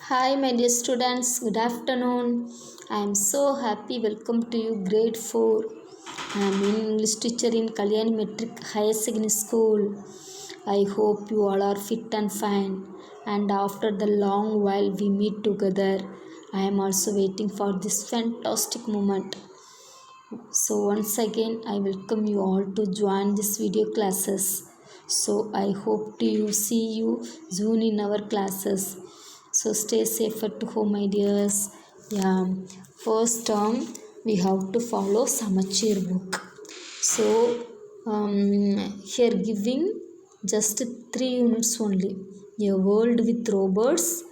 Hi, my dear students. Good afternoon. I am so happy. Welcome to you, grade 4. I am English teacher in Kalyani Metric Higher Secondary School. I hope you all are fit and fine. And after the long while we meet together, I am also waiting for this fantastic moment. So once again, I welcome you all to join this video classes. So I hope to see you soon in our classes. So stay safe at home, my dears. Yeah, first term we have to follow Samachir book. So here giving just 3 units only. A world with robots.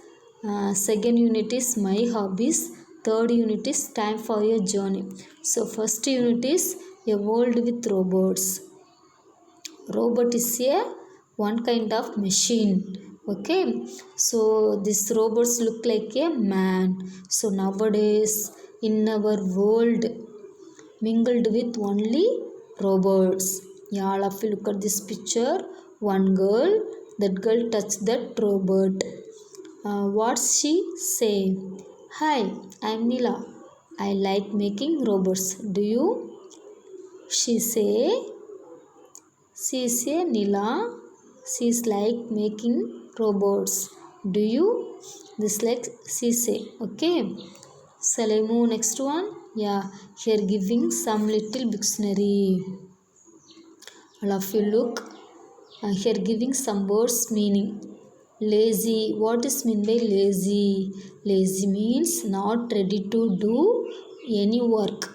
Second unit is my hobbies. Third unit is time for your journey. So first unit is a world with robots. Robot is a one kind of machine. Okay, so these robots look like a man. So nowadays in our world mingled with only robots. Yeah, all of you look at this picture. One girl, that girl touched that robot. What's she say? Hi, I'm Nila. I like making robots. Do you? She say, she is a Nila. She is like making robots. Do you? This like she say. Okay. Shall I move next one? Yeah. Here giving some little dictionary. All of you look. Here giving some words meaning. Lazy. What is mean by lazy? Lazy means not ready to do any work.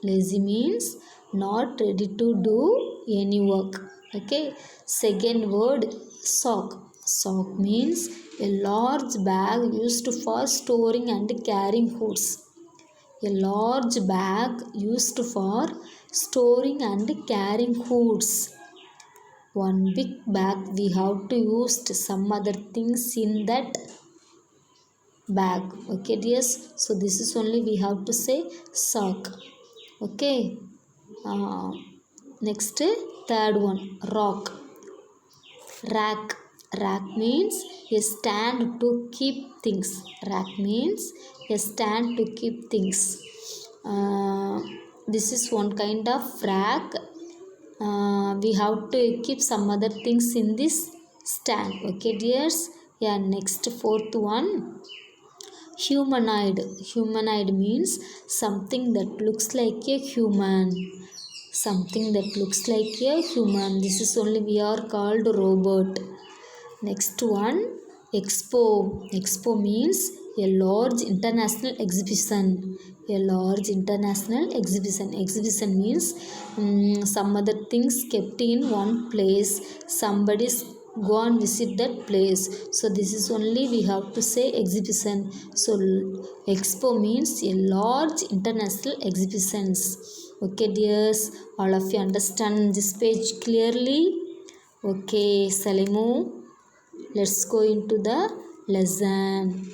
Lazy means not ready to do any work. Okay. Second word, sock. Sock means a large bag used for storing and carrying goods. A large bag used for storing and carrying goods. One big bag we have to use some other things in that bag. Okay, dears. So this is only we have to say sock. Okay. Next, third one, rock. Rack. Rack means a stand to keep things. Rack means a stand to keep things. This is one kind of rack. We have to keep some other things in this stand. Okay, dears. Yeah, next fourth one, humanoid. Humanoid means something that looks like a human. Something that looks like a human. This is only we are called robot. Next one, expo. Expo means a large international exhibition. A large international exhibition. Exhibition means some other things kept in one place. Somebody's go and visit that place. So this is only we have to say exhibition. So expo means a large international exhibitions. Okay, dears, all of you understand this page clearly? Okay, Salimu, let's go into the lesson.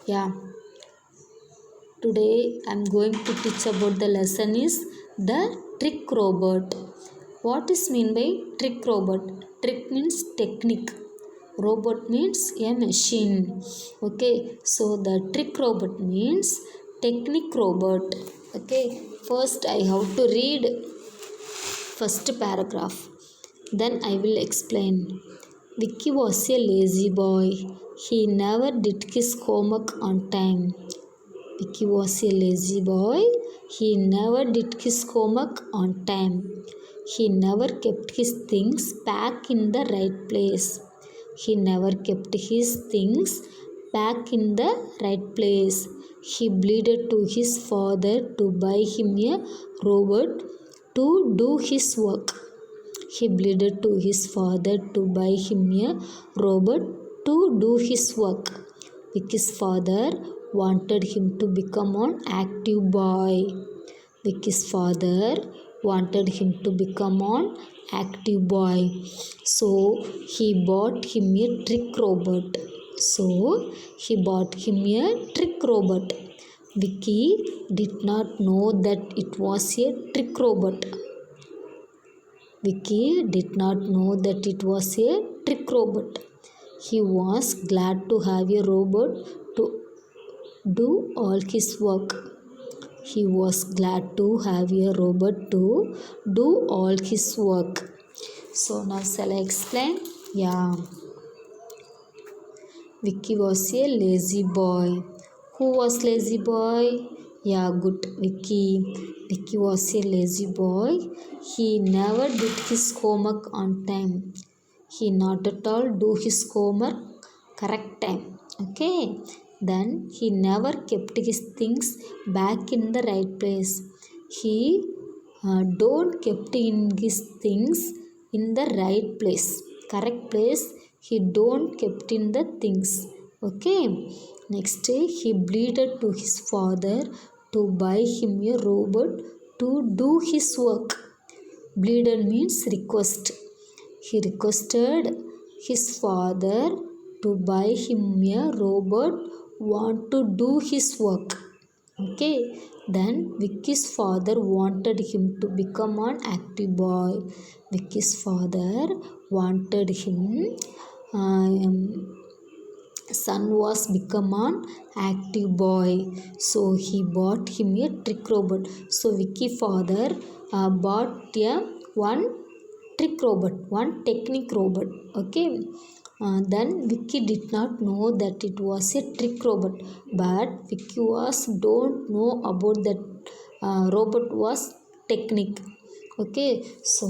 Yeah, today I'm going to teach about the lesson is the trick robot. What is mean by trick robot? Trick means technique. Robot means a machine. Okay, so the trick robot means technique robot. Okay, first I have to read first paragraph. Then I will explain. Vicky was a lazy boy. He never did his homework on time. Vicky was a lazy boy. He never did his homework on time. He never kept his things back in the right place. He never kept his things back in the right place. He pleaded to his father to buy him a robot to do his work. He pleaded to his father to buy him a robot to do his work. Vicky's father wanted him to become an active boy. Vicky's father wanted him to become an active boy. So he bought him a trick robot. Trick robot. Vicky did not know that it was a trick robot. Vicky did not know that it was a trick robot. He was glad to have a robot to do all his work. He was glad to have a robot to do all his work. So now shall I explain? Yeah. Vicky was a lazy boy. Who was lazy boy? Yeah, good. Vicky. Vicky was a lazy boy. He never did his homework on time. He not at all do his homework correct time. Okay. Then he never kept his things back in the right place. He don't kept in his things in the right place. Correct place. He don't kept in the things. Okay. Next, he pleaded to his father to buy him a robot to do his work. Pleaded means request. He requested his father to buy him a robot want to do his work. Okay. Then Vicky's father wanted him to become an active boy. Vicky's father wanted him son was become an active boy, so he bought him a trick robot. So Vicky father bought a one trick robot, one technique robot. Okay. Then Vicky did not know that it was a trick robot, but Vicky was don't know about that robot was technique. Okay. So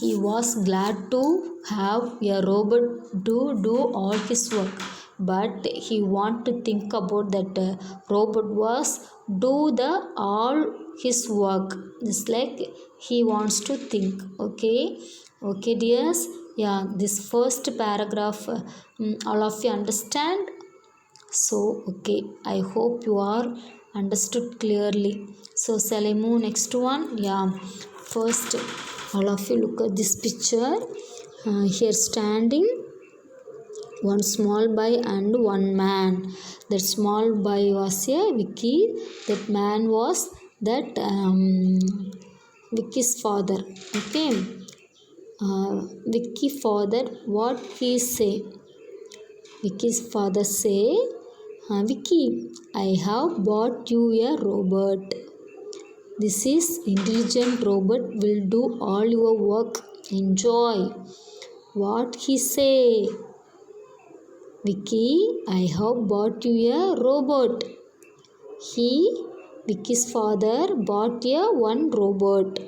he was glad to have a robot to do all his work, but he want to think about that robot was do the all his work. Just like he wants to think. Okay. Okay, dears. Yeah, this first paragraph all of you understand. So okay, I hope you are understood clearly. So shall I move next one? Yeah. First, all of you look at this picture. Here standing one small boy and one man. That small boy was a Vicky. That man was that Vicky's father. Okay. Vicky father, what he say? Vicky's father say, Vicky, I have bought you a robot. This is intelligent robot will do all your work. Enjoy. What he say? Vicky, I have bought you a robot. Vicky's father bought a one robot.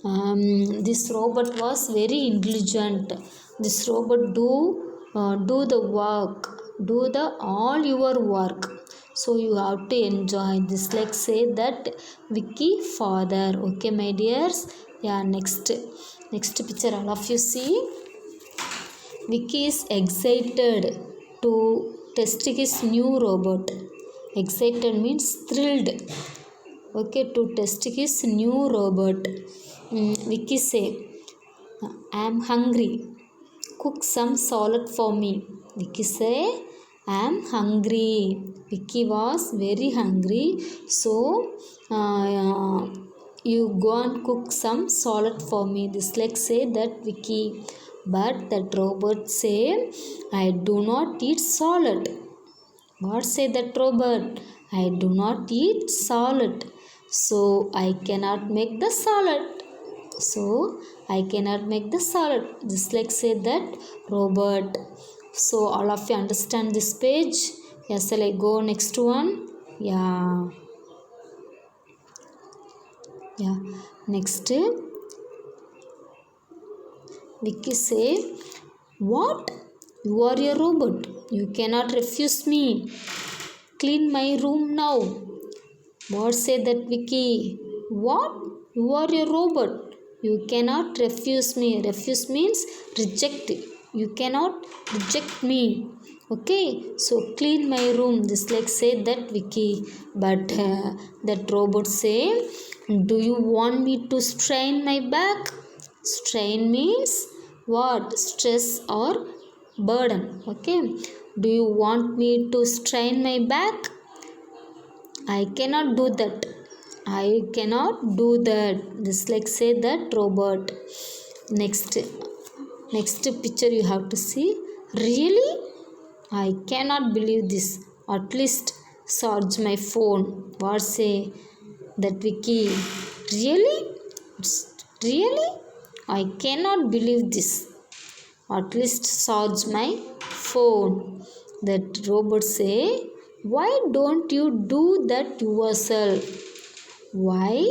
This robot was very intelligent. This robot do the work, do the all your work. So you have to enjoy this. Like say that Vicky father. Okay, my dears. Yeah, next picture all of you see. Vicky is excited to test his new robot. Excited means thrilled. Okay, to test his new robot. Vicky say, I am hungry. Cook some salad for me. Vicky say, I am hungry. Vicky was very hungry. So, you go and cook some salad for me. This like say that Vicky. But that robot say, I do not eat salad. What say that robot? I do not eat salad. So I cannot make the salad. So I cannot make the salad. Just like say that robot. So all of you understand this page? Yes, shall I go next one? Yeah. Yeah. Next. Vicky say, what? You are a robot. You cannot refuse me. Clean my room now. What say that Vicky? What? You are a robot. You cannot refuse me. Refuse means reject. You cannot reject me. Okay. So clean my room. This like say that Vicky. But that robot say, do you want me to strain my back? Strain means what? Stress or burden. Okay. Do you want me to strain my back? I cannot do that. I cannot do that. Just like say that robot. Next. Next picture you have to see. Really? I cannot believe this. At least charge my phone. What say that Vicky? Really? Really? I cannot believe this. At least charge my phone. That robot say, why don't you do that yourself? Why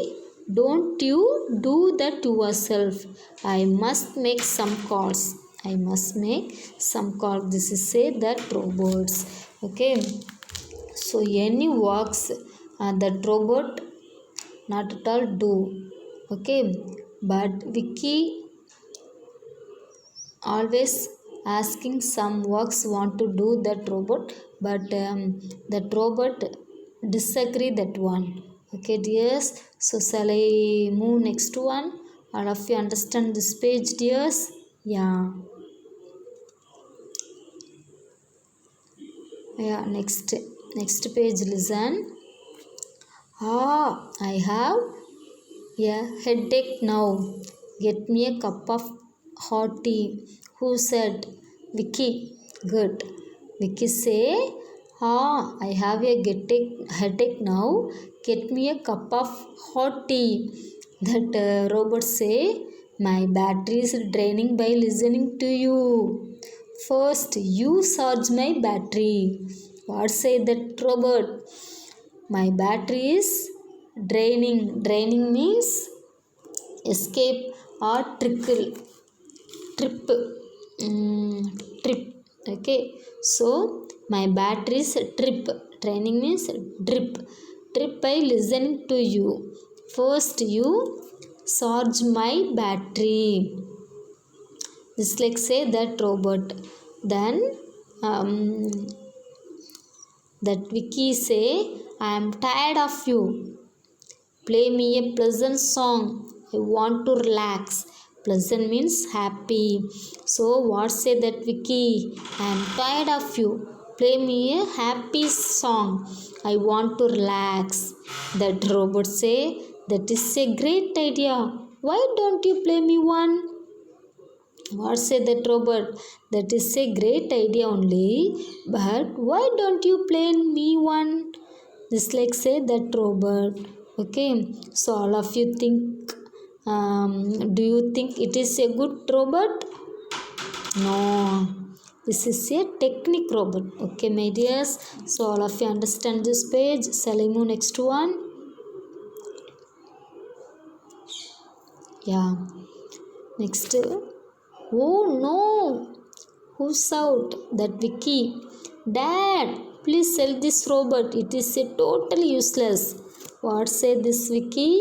don't you do that yourself? I must make some calls. I must make some calls. This is say that robots. Okay. So any works that robot not at all do. Okay. But Vicky always asking some works want to do that robot, but that robot disagree that one. Okay dears, so shall I move next one? All of you understand this page dears? Yeah. Yeah, next page listen. I have a headache now. Get me a cup of hot tea. Who said? Vicky. Good. Vicky say, I have a headache now. Get me a cup of hot tea. That robot say, my battery is draining by listening to you. First, you charge my battery. What say that robot? My battery is draining. Draining means escape or trickle. Trip. Okay. So my battery is trip. Draining means drip. Trip by listening to you. First you charge my battery. This like say that robot. Then that Vicky say, I am tired of you. Play me a pleasant song. I want to relax. Pleasant means happy. So what say that Vicky? I am tired of you. Play me a happy song. I want to relax. That robot say, that is a great idea. Why don't you play me one? What say that robot? That is a great idea only. But why don't you play me one? This like say that robot. Okay. So all of you think, do you think it is a good robot? No. This is a technique robot. Okay, my dears. So all of you understand this page. Shall I move next one? Yeah. Next. Oh no. Who shout? That Vicky. Dad, please sell this robot. It is a totally useless. What say this Vicky?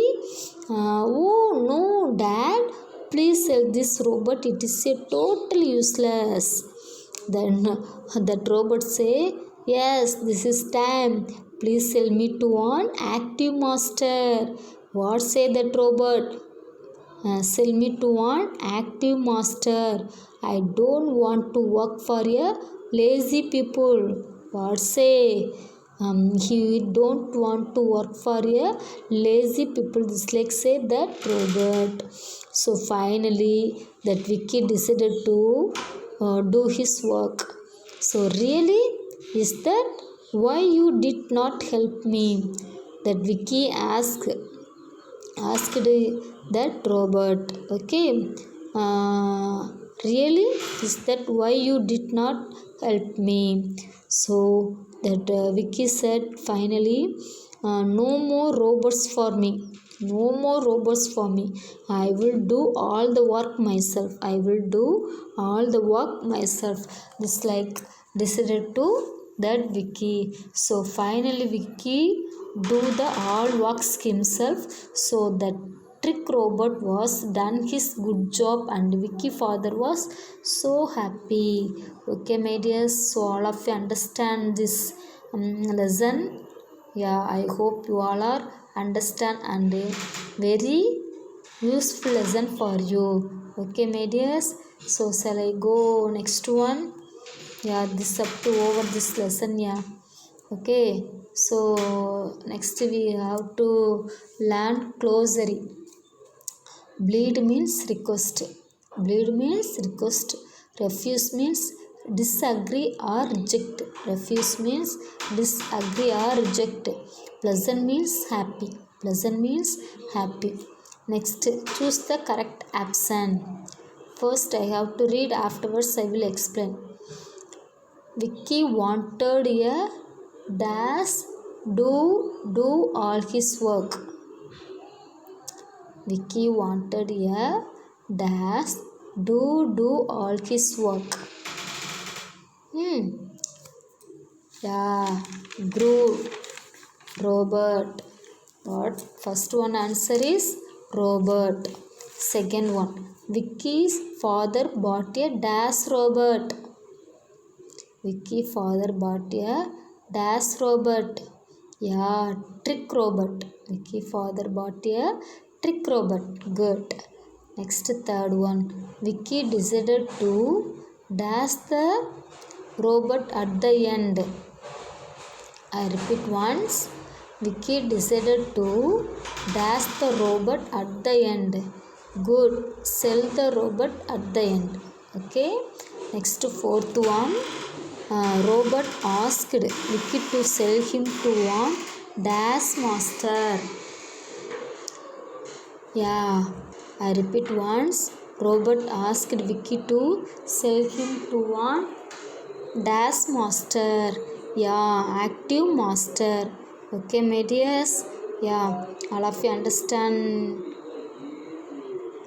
Oh no, Dad, please sell this robot. It is a totally useless. Then that robot say, yes, this is time. Please sell me to one active master. What say that robot? Sell me to one active master. I don't want to work for a lazy people. What say? He don't want to work for a lazy people. This like say that robot. So finally that Vicky decided to do his work. So really, is that why you did not help me? That Vicky asked that robot. Okay. Really, is that why you did not help me? So that Vicky said finally, no more robots for me. No more robots for me. I will do all the work myself. I will do all the work myself. This like decided to that Vicky. So finally Vicky do the all works himself. So that trick robot was done his good job and Vicky father was so happy. Okay, my dears. So all of you understand this lesson. Yeah, I hope you all are understand and very useful lesson for you. Okay, my dears. So shall I go next one? Yeah, this up to over this lesson. Yeah. Okay. So next we have to learn glossary. Bleed means request. Bleed means request. Refuse means disagree or reject. Refuse means disagree or reject. Pleasant means happy. Pleasant means happy. Next, choose the correct option. First I have to read, afterwards I will explain. Vicky wanted a dash do all his work. Vicky wanted a dash do all his work. Yeah, grew. Robert. What? First one answer is Robert. Second one, Vicky's father bought a dash Robert. Vicky father bought a dash Robert. Yeah, trick Robert. Vicky father bought a trick Robert. Good. Next, third one, Vicky decided to dash the robot at the end. I repeat once. Vicky decided to dash the robot at the end. Good. Sell the robot at the end. Okay. Next, fourth one. Robert asked Vicky to sell him to one dash master. Yeah. I repeat once. Robert asked Vicky to sell him to one dash master. Yeah, active master. Okay, my dears. Yeah, all of you understand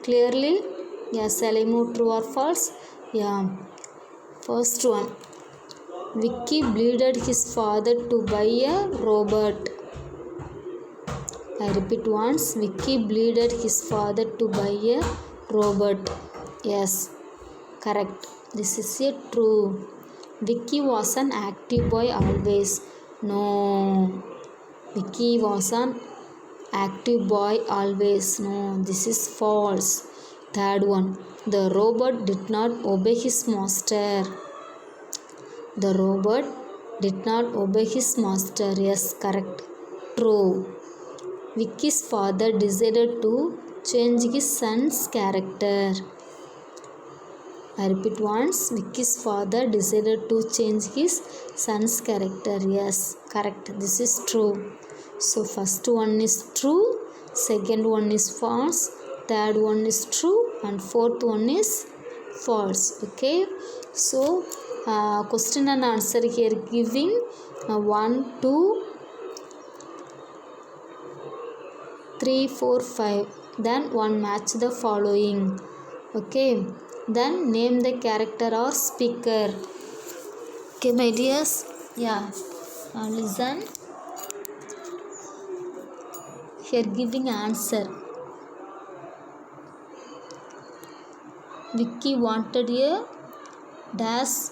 clearly? Yeah, shall I move true or false? Yeah. First one, Vicky pleaded his father to buy a robot. I repeat once. Vicky pleaded his father to buy a robot. Yes, correct. This is a true. Vicky was an active boy always. No. Vicky was an active boy always. No, this is false. Third one, the robot did not obey his master. The robot did not obey his master. Yes, correct. True. Vicky's father decided to change his son's character. I repeat once. Vicky's father decided to change his son's character. Yes, correct. This is true. So first one is true, second one is false, third one is true, and fourth one is false. Okay. So question and answer here giving 1, 2, 3, 4, 5. Then one match the following. Okay. Then name the character or speaker. Okay, my dears. Yeah. Now listen. Here giving answer. Vicky wanted a dash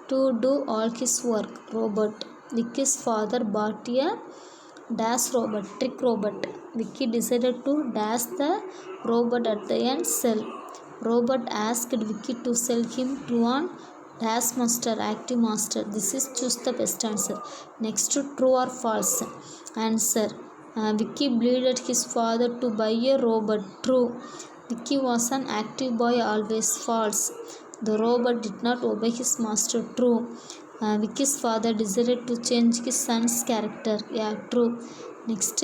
to do all his work. Robot. Vicky's father bought a dash robot, trick robot. Vicky decided to dash the robot at the end sell. Robot asked Vicky to sell him to one dash master, active master. This is choose the best answer. Next, true or false. Answer. Vicky pleaded his father to buy a robot. True. Vicky was an active boy always. False. The robot did not obey his master. True. Vicky's father decided to change his son's character. Yeah, true. Next,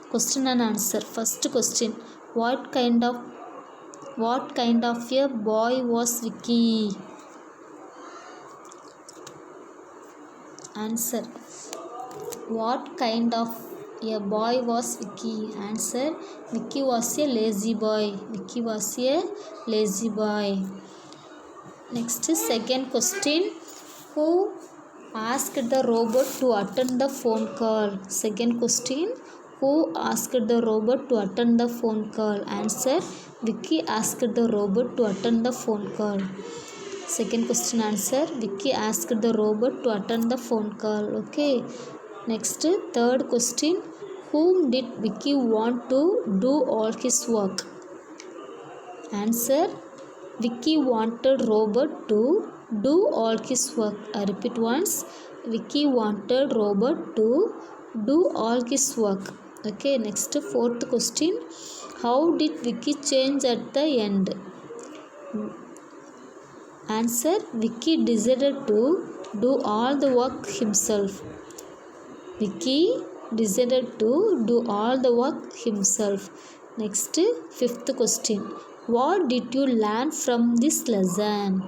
question and answer. First question, what kind of a boy was Vicky? Answer. What kind of a boy was Vicky? Answer. Vicky was a lazy boy. Vicky was a lazy boy. Next, second question, who asked the robot to attend the phone call? Second question, who asked the robot to attend the phone call? Answer. Vicky asked the robot to attend the phone call. Second question answer, Vicky asked the robot to attend the phone call. Okay. Next, third question, whom did Vicky want to do all his work? Answer. Vicky wanted robot to do all his work. I repeat once. Vicky wanted robot to do all his work. Okay. Next, fourth question, how did Vicky change at the end? Answer: Vicky decided to do all the work himself. Vicky decided to do all the work himself. Next, fifth question. What did you learn from this lesson?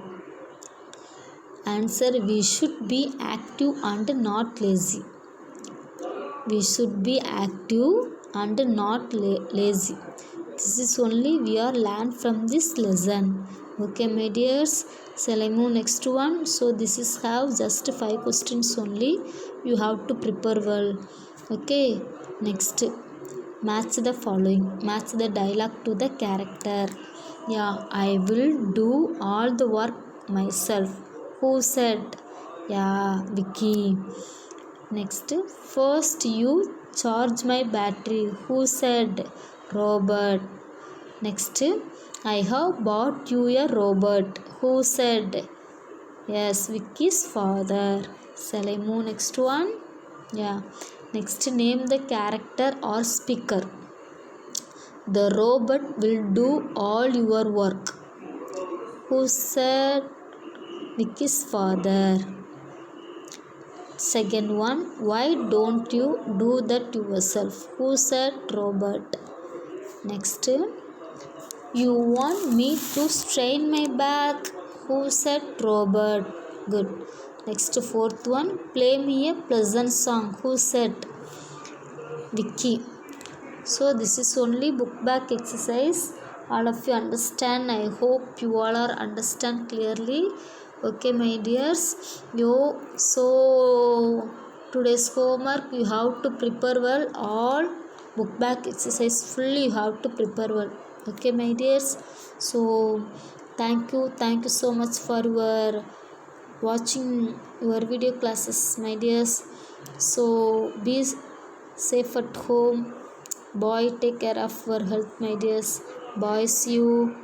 Answer: we should be active and not lazy. We should be active and not lazy. This is only we are learned from this lesson. Okay, my dears. Shall I move next one? So this is have just 5 questions only. You have to prepare well. Okay. Next, match the following. Match the dialogue to the character. Yeah, I will do all the work myself. Who said? Yeah, Vicky. Next, first you charge my battery. Who said? Robert. Next, I have bought you a robot. Who said? Yes, Vicky's father. Shall I move next one? Yeah. Next, name the character or speaker. The robot will do all your work. Who said? Vicky's father. Second one, why don't you do that yourself? Who said? Robert. Next, you want me to strain my back? Who said? Robert. Good. Next, fourth one, play me a pleasant song. Who said? Vicky. So this is only book back exercise. All of you understand. I hope you all are understand clearly. Okay, my dears. So today's homework you have to prepare well. All book back exercise fully you have to prepare well. Okay, my dears. So thank you so much for your watching your video classes, my dears. So be safe at home. Boy, take care of your health, my dears. Boys, you.